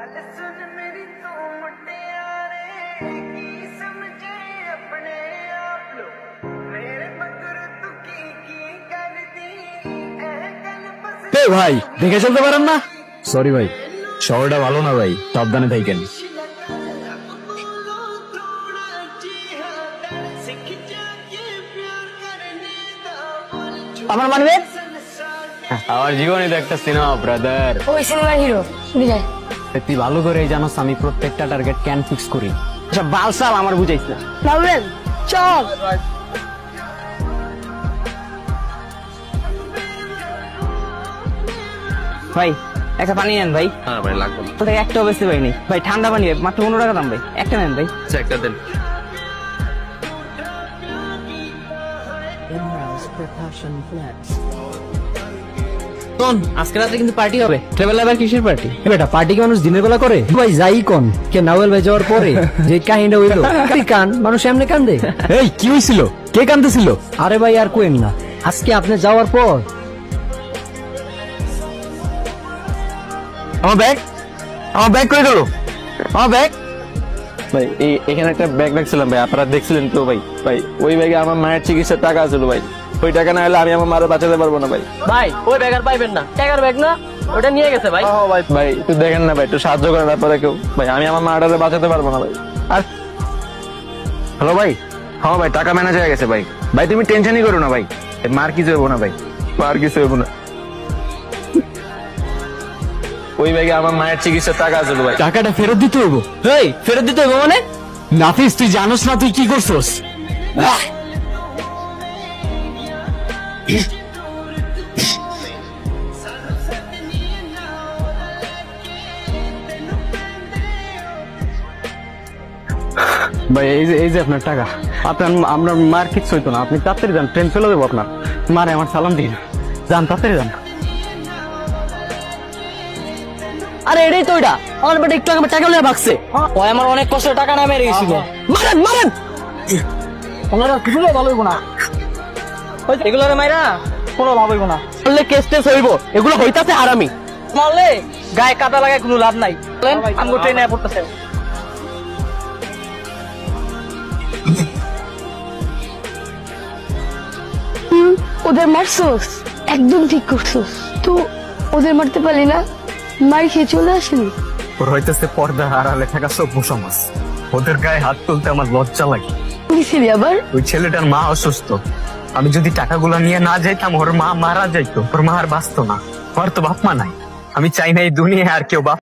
ভাই দেখে চলতে পারেন না? সরি ভাই, শহরটা ভালো না ভাই, সাবধানে থাকেন। আমার মানবে আমার জীবনে তো একটা সিনেমা ব্রাদার। ওই সিনেমার হিরো বিজয়। তুই ভালো করে জানোস আমি প্রত্যেকটা টার্গেট ক্যান ফিক্স করি। আচ্ছা বালসাল আমার বুঝাইছ না। নামবেন চল। ভাই একটা পানি নেন ভাই। হ্যাঁ ভাই লাগবে না। কোথায় একটাও বেশি পাইনি ভাই, ঠান্ডা পানি মাত্র 15 টাকা দাম ভাই, একটা নেন ভাই। আচ্ছা একটা দেন। আজকে রাতে কিন্তু পার্টি হবে। ট্রাভেল আবার কিসের পার্টি? বেটা পার্টি কি মানুষ দিনের বেলা করে? ভাই যাই কোন কে নাওয়েল ভাই যাওয়ার পরে যে কাহিনীটা হইলো, কান মানুষ এমনি কান্দে। এই কি হয়েছিল? কে কান্দতেছিল? আরে ভাই আর কোয়েন না, আজকে আপনি যাওয়ার পর আমার ব্যাগ কই গেল? আমার ব্যাগ ভাই, এখানে একটা ব্যাগ রাখছিলাম ভাই, আপনারা দেখছিলেন তো ভাই। ভাই ওই ব্যাগে আমার মায়ের চিকিৎসার টাকা ছিল ভাই, ওই টাকা না হলে আমি আমার মারে বাঁচাতে পারবো না ভাই। ভাই ওই ব্যাগ আর পাইবেন না, টাকার ব্যাগ না ওটা নিয়ে গেছে ভাই। ভাই ভাই একটু দেখেন না ভাই, একটু সাহায্য করেন আপনারা কেউ ভাই, আমি আমার মাটারে বাঁচাতে পারবো না ভাই। আর হ্যালো ভাই, হ্যাঁ ভাই টাকা ম্যানেজ হয়ে গেছে ভাই। ভাই তুমি টেনশনই করো না ভাই, মার কিছু হইব না ভাই, মার কিছু হইব না। ওই ব্যাগে আমার মায়ের চিকিৎসার টাকা ছিল ভাই। টাকাটা ফেরত দিতে হইব। এই ফেরত দিতে হবে মানে? নাফিস তুই জানোস না তুই কি করছস? ভাই এই যে আপনার টাকা, আপনার আমরা মার কিচ্ছু হইতো না, আপনি তাড়াতাড়ি যান, ট্রেন ফেলে দেবো আপনার মারে, আমার সালাম দিন, যান তাড়াতাড়ি যান। আরে এটাই তো ওইটা, আমার বেটা একটু আগে টাকা নিয়ে ভাগছে। ওই আমার অনেক কষ্টের টাকা না মেরে গেছিল। মারেন মারেন, ওনারা কিছু ভালো হইব না এগুলো রে মাইরা, কোনো লাভ হইব না। বললে কেস টেস হইব, এগুলো হইতাছে হারামি। মারলে গায়ে কাটা লাগায় কোনো লাভ নাই। আমগো ট্রেনে পড়তেছে। ওদের মারছস, একদম ঠিক করছস। তো ওদের মারতে পারলি না, মার খেয়ে চলে আসলি। ওর হইতেছে পর্দা আড়ালে থাকা সভ্য সমাজ, ওদের গায়ে হাত তুলতে আমার লজ্জা লাগে। দিছিলি আবার? ওই ছেলেটার মা অসুস্থ, আমি যদি টাকাগুলো নিয়ে না যাইতাম ওর মা মারা যাইতো, ওর মা আর বাঁচতো না, ওর তো বাপ মা নাই। আমি চাই না এই দুনিয়ায় আর কেউ বাপ